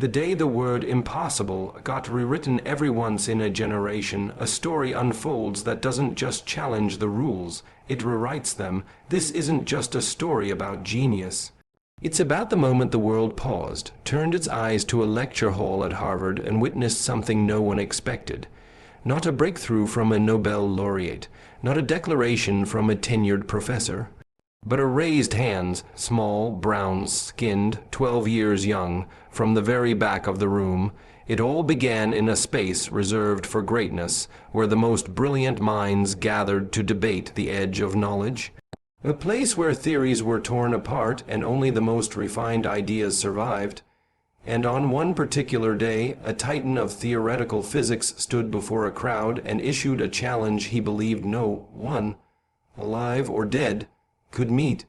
The day the word impossible got rewritten every once in a generation, a story unfolds that doesn't just challenge the rules, it rewrites them. This isn't just a story about genius. It's about the moment the world paused, turned its eyes to a lecture hall at Harvard, and witnessed something no one expected. Not a breakthrough from a Nobel laureate, not a declaration from a tenured professor, but a raised hands, small, brown-skinned, 12 years young, from the very back of the room. It all began in a space reserved for greatness, where the most brilliant minds gathered to debate the edge of knowledge. A place where theories were torn apart and only the most refined ideas survived. And on one particular day, a titan of theoretical physics stood before a crowd and issued a challenge he believed no one, alive or dead, could meet.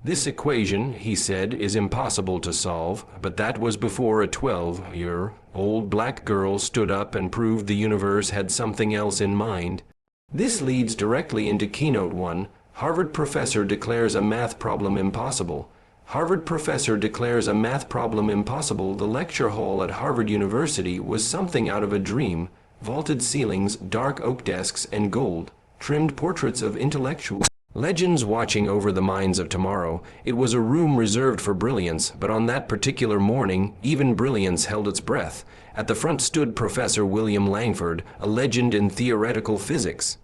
This equation, he said, is impossible to solve, but that was before a 12-year-old black girl stood up and proved the universe had something else in mind. This leads directly into keynote 1. Harvard professor declares a math problem impossible. Harvard professor declares a math problem impossible. The lecture hall at Harvard University was something out of a dream. Vaulted ceilings, dark oak desks, and gold-trimmed portraits of intellectuals. Legends watching over the minds of tomorrow. It was a room reserved for brilliance, but on that particular morning, even brilliance held its breath. At the front stood Professor William Langford, a legend in theoretical physics.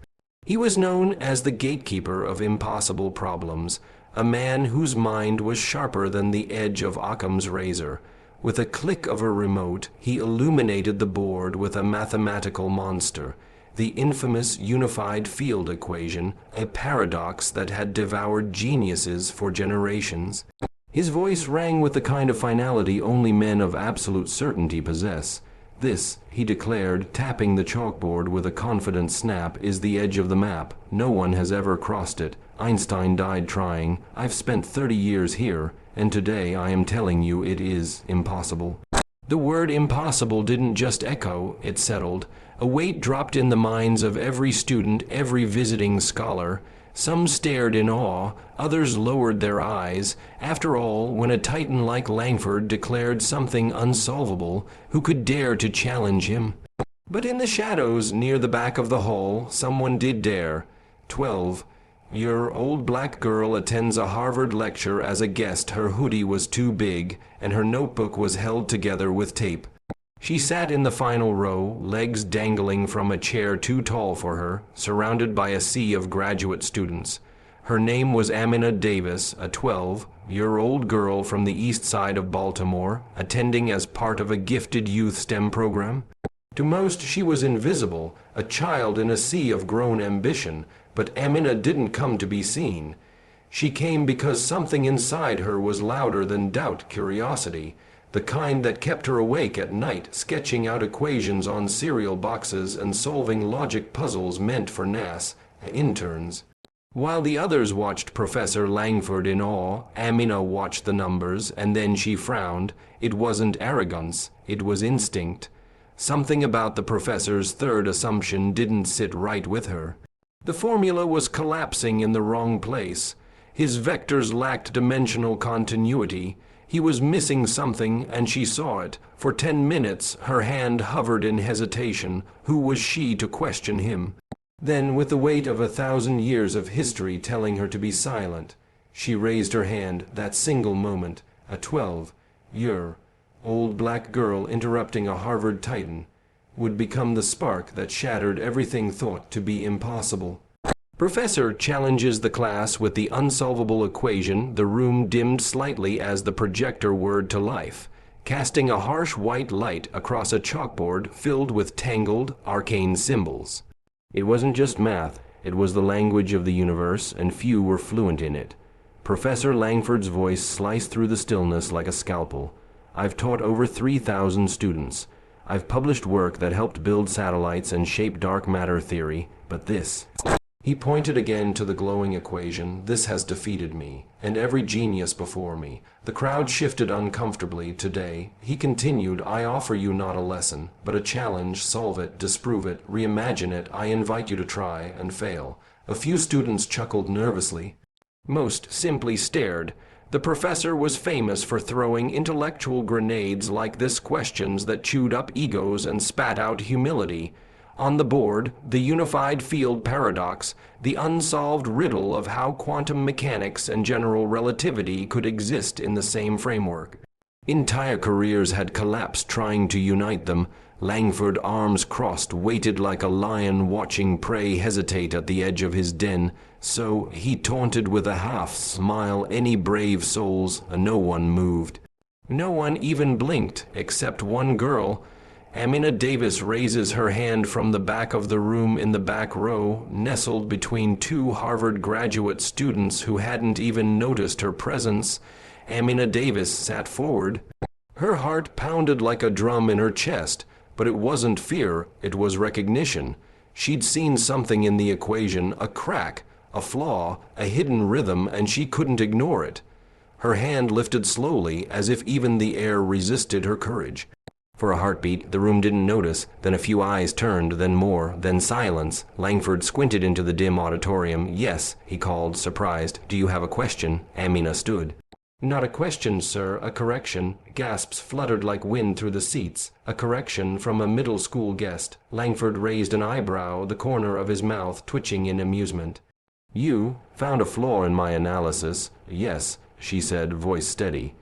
He was known as the gatekeeper of impossible problems, a man whose mind was sharper than the edge of Occam's razor. With a click of a remote, he illuminated the board with a mathematical monster. The infamous unified field equation, a paradox that had devoured geniuses for generations. His voice rang with the kind of finality only men of absolute certainty possess. This, he declared, tapping the chalkboard with a confident snap, is the edge of the map. No one has ever crossed it. Einstein died trying. I've spent 30 years here, and today I am telling you it is impossible. The word impossible didn't just echo, it settled. A weight dropped in the minds of every student, every visiting scholar. Some stared in awe, others lowered their eyes. After all, when a titan like Langford declared something unsolvable, who could dare to challenge him? But in the shadows near the back of the hall, someone did dare. 12-year-old black girl attends a Harvard lecture as a guest. Her hoodie was too big, and her notebook was held together with tape. She sat in the final row, legs dangling from a chair too tall for her, surrounded by a sea of graduate students. Her name was Amina Davis, a 12-year-old girl from the east side of Baltimore, attending as part of a gifted youth STEM program. To most, she was invisible, a child in a sea of grown ambition, but Amina didn't come to be seen. She came because something inside her was louder than doubt, curiosity. The kind that kept her awake at night, sketching out equations on cereal boxes and solving logic puzzles meant for NAS interns. While the others watched Professor Langford in awe, Amina watched the numbers, and then she frowned. It wasn't arrogance, it was instinct. Something about the professor's third assumption didn't sit right with her. The formula was collapsing in the wrong place. His vectors lacked dimensional continuity. He was missing something, and she saw it. For 10 minutes, her hand hovered in hesitation. Who was she to question him? Then, with the weight of 1,000 years of history telling her to be silent, she raised her hand. That single moment, a 12-year-old black girl interrupting a Harvard titan, would become the spark that shattered everything thought to be impossible. Professor challenges the class with the unsolvable equation. The room dimmed slightly as the projector whirred to life, casting a harsh white light across a chalkboard filled with tangled, arcane symbols. It wasn't just math, it was the language of the universe, and few were fluent in it. Professor Langford's voice sliced through the stillness like a scalpel. I've taught over 3,000 students. I've published work that helped build satellites and shape dark matter theory, but this... He pointed again to the glowing equation. This has defeated me, and every genius before me. The crowd shifted uncomfortably. Today, he continued, I offer you not a lesson, but a challenge. Solve it, disprove it, reimagine it. I invite you to try and fail. A few students chuckled nervously. Most simply stared. The professor was famous for throwing intellectual grenades like this, questions that chewed up egos and spat out humility. On the board, the unified field paradox, the unsolved riddle of how quantum mechanics and general relativity could exist in the same framework. Entire careers had collapsed trying to unite them. Langford, arms crossed, waited like a lion watching prey hesitate at the edge of his den. So he taunted with a half-smile any brave souls. No one moved. No one even blinked, except one girl. Amina Davis raises her hand from the back of the room in the back row, nestled between two Harvard graduate students who hadn't even noticed her presence. Amina Davis sat forward. Her heart pounded like a drum in her chest. But it wasn't fear, it was recognition. She'd seen something in the equation, a crack, a flaw, a hidden rhythm, and she couldn't ignore it. Her hand lifted slowly, as if even the air resisted her courage. For a heartbeat, the room didn't notice, then a few eyes turned, then more, then silence. Langford squinted into the dim auditorium. "Yes," he called, surprised. "Do you have a question?" Amina stood. "Not a question, sir, a correction." Gasps fluttered like wind through the seats. A correction from a middle school guest. Langford raised an eyebrow, the corner of his mouth twitching in amusement. "You found a flaw in my analysis." "Yes," she said, voice steady.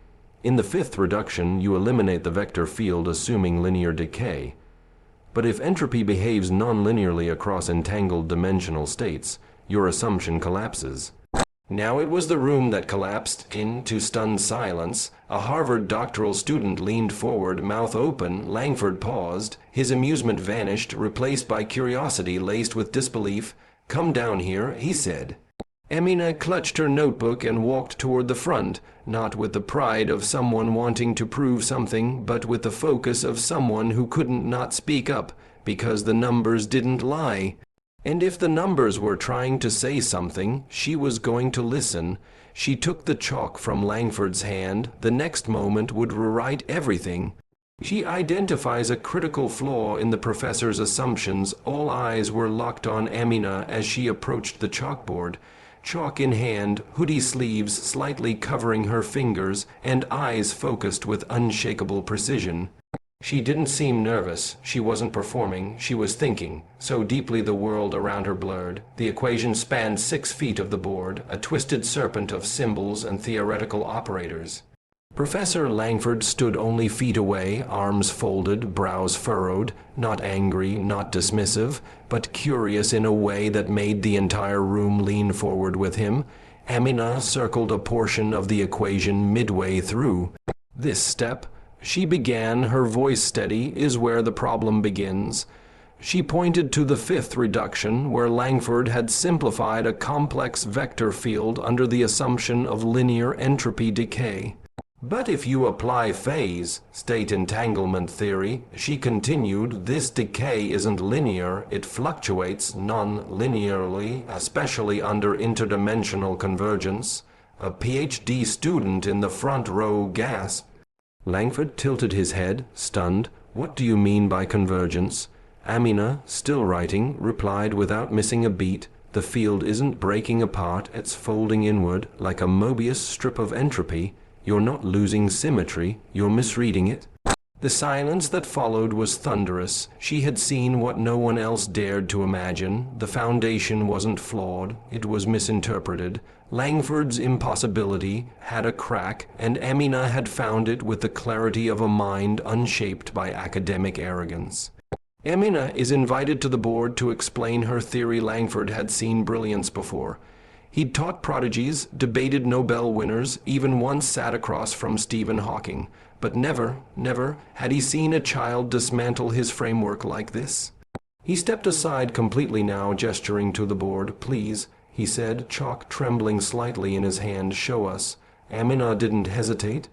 "In the fifth reduction, you eliminate the vector field assuming linear decay. But if entropy behaves non-linearly across entangled dimensional states, your assumption collapses." Now it was the room that collapsed into stunned silence. A Harvard doctoral student leaned forward, mouth open. Langford paused. His amusement vanished, replaced by curiosity laced with disbelief. "Come down here," he said. Amina clutched her notebook and walked toward the front, not with the pride of someone wanting to prove something, but with the focus of someone who couldn't not speak up, because the numbers didn't lie. And if the numbers were trying to say something, she was going to listen. She took the chalk from Langford's hand. The next moment would rewrite everything. She identifies a critical flaw in the professor's assumptions. All eyes were locked on Amina as she approached the chalkboard. Chalk in hand, hoodie sleeves slightly covering her fingers, and eyes focused with unshakable precision. She didn't seem nervous. She wasn't performing. She was thinking. So deeply the world around her blurred. The equation spanned 6 feet of the board, a twisted serpent of symbols and theoretical operators. Professor Langford stood only feet away, arms folded, brows furrowed, not angry, not dismissive, but curious in a way that made the entire room lean forward with him. Amina circled a portion of the equation midway through. "This step," she began, her voice steady, "is where the problem begins." She pointed to the fifth reduction, where Langford had simplified a complex vector field under the assumption of linear entropy decay. "But if you apply phase, state entanglement theory," she continued, "this decay isn't linear, it fluctuates non-linearly, especially under interdimensional convergence." A PhD student in the front row gasped. Langford tilted his head, stunned. "What do you mean by convergence?" Amina, still writing, replied without missing a beat. "The field isn't breaking apart, it's folding inward, like a Mobius strip of entropy. You're not losing symmetry, you're misreading it." The silence that followed was thunderous. She had seen what no one else dared to imagine. The foundation wasn't flawed, it was misinterpreted. Langford's impossibility had a crack, and Amina had found it with the clarity of a mind unshaped by academic arrogance. Amina is invited to the board to explain her theory. Langford had seen brilliance before. He'd taught prodigies, debated Nobel winners, even once sat across from Stephen Hawking. But never had he seen a child dismantle his framework like this. He stepped aside completely now, gesturing to the board. "Please," he said, chalk trembling slightly in his hand, "show us." Amina didn't hesitate.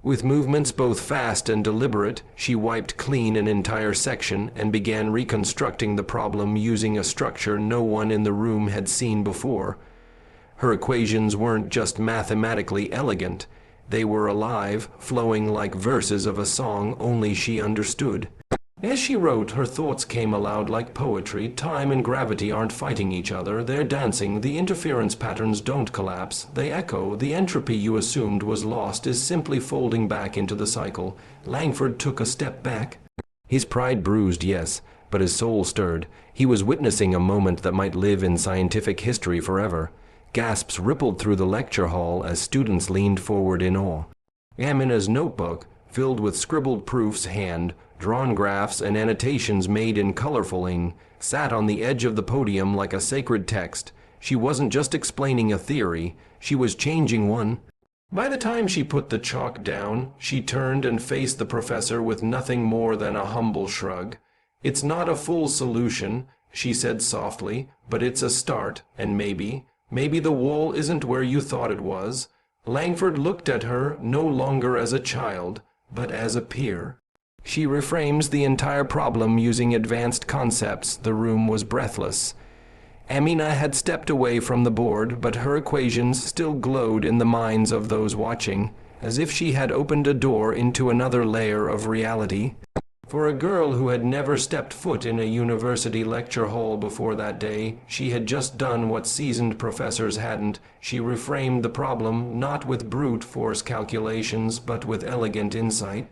With movements both fast and deliberate, she wiped clean an entire section and began reconstructing the problem using a structure no one in the room had seen before. Her equations weren't just mathematically elegant. They were alive, flowing like verses of a song only she understood. As she wrote, her thoughts came aloud like poetry. Time and gravity aren't fighting each other. They're dancing. The interference patterns don't collapse. They echo. The entropy you assumed was lost is simply folding back into the cycle. Langford took a step back. His pride bruised, yes, but his soul stirred. He was witnessing a moment that might live in scientific history forever. Gasps rippled through the lecture hall as students leaned forward in awe. Amina's notebook, filled with scribbled proofs, hand-drawn graphs, and annotations made in colorful ink, sat on the edge of the podium like a sacred text. She wasn't just explaining a theory, she was changing one. By the time she put the chalk down, she turned and faced the professor with nothing more than a humble shrug. "It's not a full solution," she said softly, "but it's a start, and maybe the wall isn't where you thought it was." Langford looked at her no longer as a child, but as a peer. "She reframes the entire problem using advanced concepts." The room was breathless. Amina had stepped away from the board, but her equations still glowed in the minds of those watching, as if she had opened a door into another layer of reality. For a girl who had never stepped foot in a university lecture hall before that day, she had just done what seasoned professors hadn't. She reframed the problem not with brute force calculations, but with elegant insight.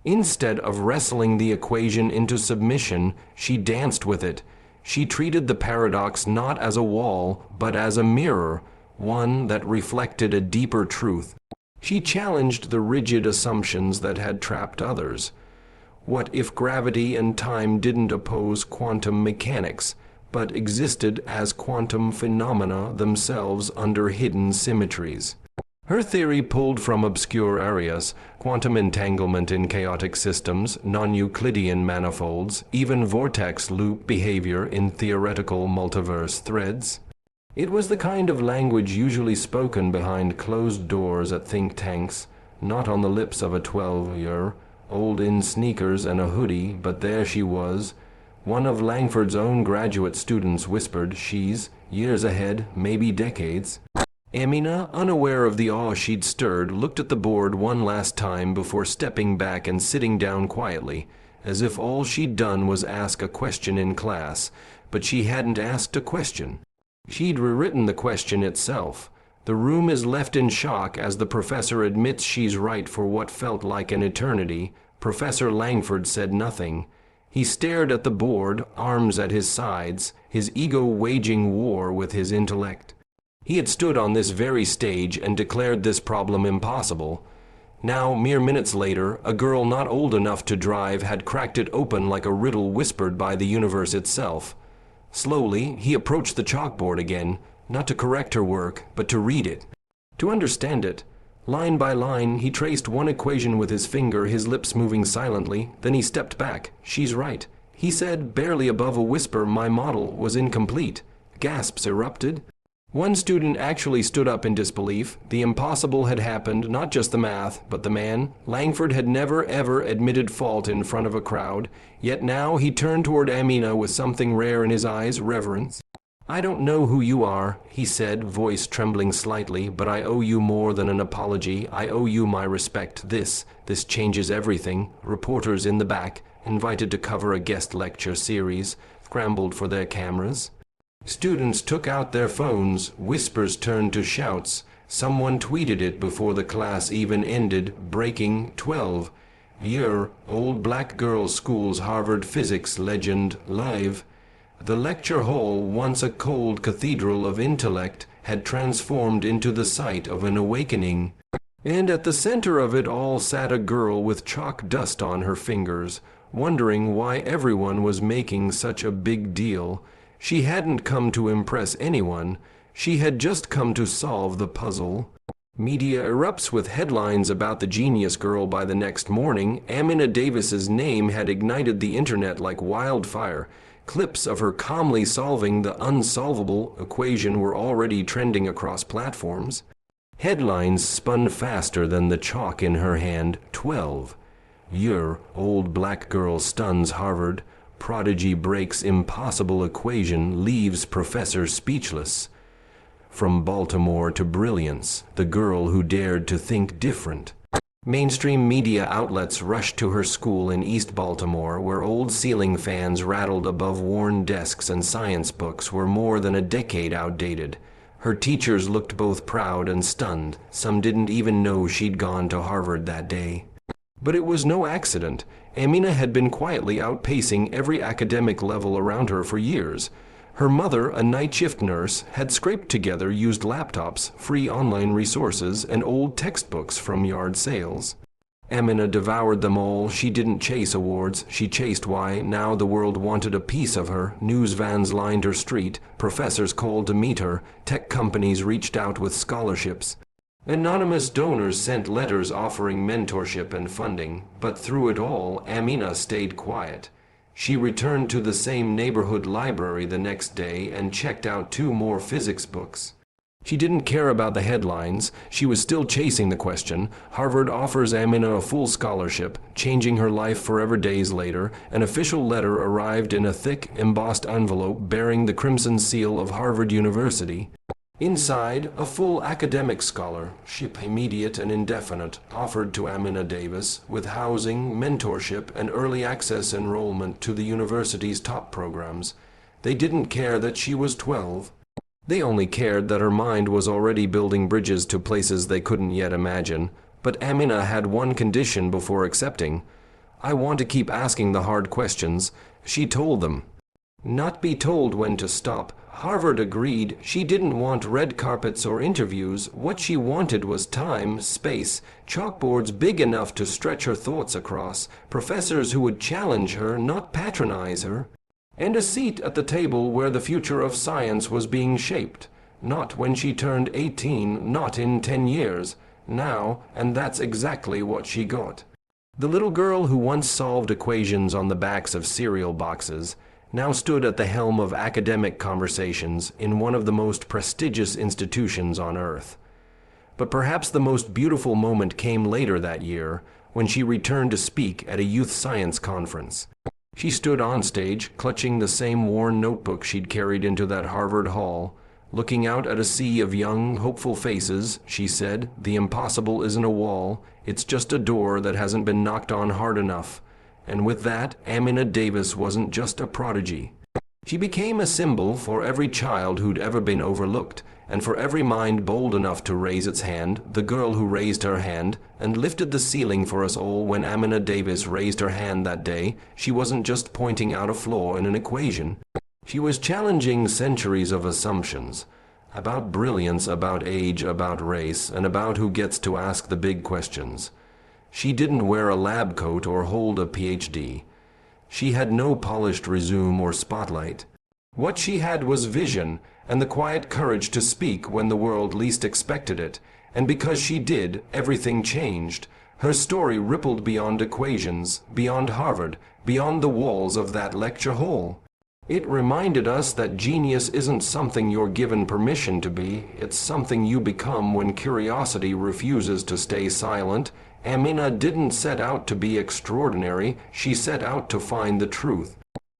Instead of wrestling the equation into submission, she danced with it. She treated the paradox not as a wall, but as a mirror, one that reflected a deeper truth. She challenged the rigid assumptions that had trapped others. What if gravity and time didn't oppose quantum mechanics, but existed as quantum phenomena themselves under hidden symmetries? Her theory pulled from obscure areas: quantum entanglement in chaotic systems, non-Euclidean manifolds, even vortex loop behavior in theoretical multiverse threads. It was the kind of language usually spoken behind closed doors at think tanks, not on the lips of a 12-year-old in sneakers and a hoodie, but there she was. One of Langford's own graduate students whispered, "She's years ahead, maybe decades." Amina, unaware of the awe she'd stirred, looked at the board one last time before stepping back and sitting down quietly, as if all she'd done was ask a question in class. But she hadn't asked a question. She'd rewritten the question itself. The room is left in shock as the professor admits she's right for what felt like an eternity. Professor Langford said nothing. He stared at the board, arms at his sides, his ego waging war with his intellect. He had stood on this very stage and declared this problem impossible. Now, mere minutes later, a girl not old enough to drive had cracked it open like a riddle whispered by the universe itself. Slowly, he approached the chalkboard again, not to correct her work, but to read it, to understand it. Line by line, he traced one equation with his finger, his lips moving silently. Then he stepped back. "She's right," he said, barely above a whisper. "My model was incomplete." Gasps erupted. One student actually stood up in disbelief. The impossible had happened, not just the math, but the man. Langford had never, ever admitted fault in front of a crowd. Yet now he turned toward Amina with something rare in his eyes, reverence. "I don't know who you are," he said, voice trembling slightly, "but I owe you more than an apology. I owe you my respect. This changes everything." Reporters in the back, invited to cover a guest lecture series, scrambled for their cameras. Students took out their phones. Whispers turned to shouts. Someone tweeted it before the class even ended. Breaking 12-year-old black girl schools Harvard physics legend live. The lecture hall, once a cold cathedral of intellect, had transformed into the site of an awakening. And at the center of it all sat a girl with chalk dust on her fingers, wondering why everyone was making such a big deal. She hadn't come to impress anyone. She had just come to solve the puzzle. Media erupts with headlines about the genius girl by the next morning. Amina Davis's name had ignited the internet like wildfire. Clips of her calmly solving the unsolvable equation were already trending across platforms. Headlines spun faster than the chalk in her hand. 12-year-old black girl stuns Harvard. Prodigy breaks impossible equation, leaves professor speechless. From Baltimore to brilliance, the girl who dared to think different. Mainstream media outlets rushed to her school in East Baltimore, where old ceiling fans rattled above worn desks and science books were more than a decade outdated. Her teachers looked both proud and stunned. Some didn't even know she'd gone to Harvard that day. But it was no accident. Amina had been quietly outpacing every academic level around her for years. Her mother, a night shift nurse, had scraped together used laptops, free online resources, and old textbooks from yard sales. Amina devoured them all. She didn't chase awards. She chased why now the world wanted a piece of her. News vans lined her street. Professors called to meet her. Tech companies reached out with scholarships. Anonymous donors sent letters offering mentorship and funding. But through it all, Amina stayed quiet. She returned to the same neighborhood library the next day and checked out 2 more physics books. She didn't care about the headlines. She was still chasing the question. Harvard offers Amina a full scholarship, changing her life forever. Days later, an official letter arrived in a thick, embossed envelope bearing the crimson seal of Harvard University. Inside, a full academic scholarship, immediate and indefinite, offered to Amina Davis, with housing, mentorship, and early access enrollment to the university's top programs. They didn't care that she was 12. They only cared that her mind was already building bridges to places they couldn't yet imagine. But Amina had one condition before accepting. "I want to keep asking the hard questions," she told them. Not be told when to stop. Harvard agreed. She didn't want red carpets or interviews. What she wanted was time, space, chalkboards big enough to stretch her thoughts across, professors who would challenge her, not patronize her, and a seat at the table where the future of science was being shaped. Not when she turned 18, not in 10 years. Now, and that's exactly what she got. The little girl who once solved equations on the backs of cereal boxes now stood at the helm of academic conversations in one of the most prestigious institutions on Earth. But perhaps the most beautiful moment came later that year, when she returned to speak at a youth science conference. She stood on stage, clutching the same worn notebook she'd carried into that Harvard hall. Looking out at a sea of young, hopeful faces, she said, "The impossible isn't a wall, it's just a door that hasn't been knocked on hard enough." And with that, Amina Davis wasn't just a prodigy. She became a symbol for every child who'd ever been overlooked, and for every mind bold enough to raise its hand. The girl who raised her hand and lifted the ceiling for us all. When Amina Davis raised her hand that day, she wasn't just pointing out a flaw in an equation. She was challenging centuries of assumptions about brilliance, about age, about race, and about who gets to ask the big questions. She didn't wear a lab coat or hold a PhD. She had no polished resume or spotlight. What she had was vision and the quiet courage to speak when the world least expected it. And because she did, everything changed. Her story rippled beyond equations, beyond Harvard, beyond the walls of that lecture hall. It reminded us that genius isn't something you're given permission to be. It's something you become when curiosity refuses to stay silent. Amina didn't set out to be extraordinary. She set out to find the truth.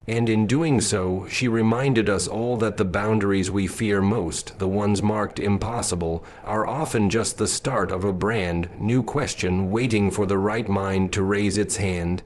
And in doing so, she reminded us all that the boundaries we fear most, the ones marked impossible, are often just the start of a brand new question waiting for the right mind to raise its hand.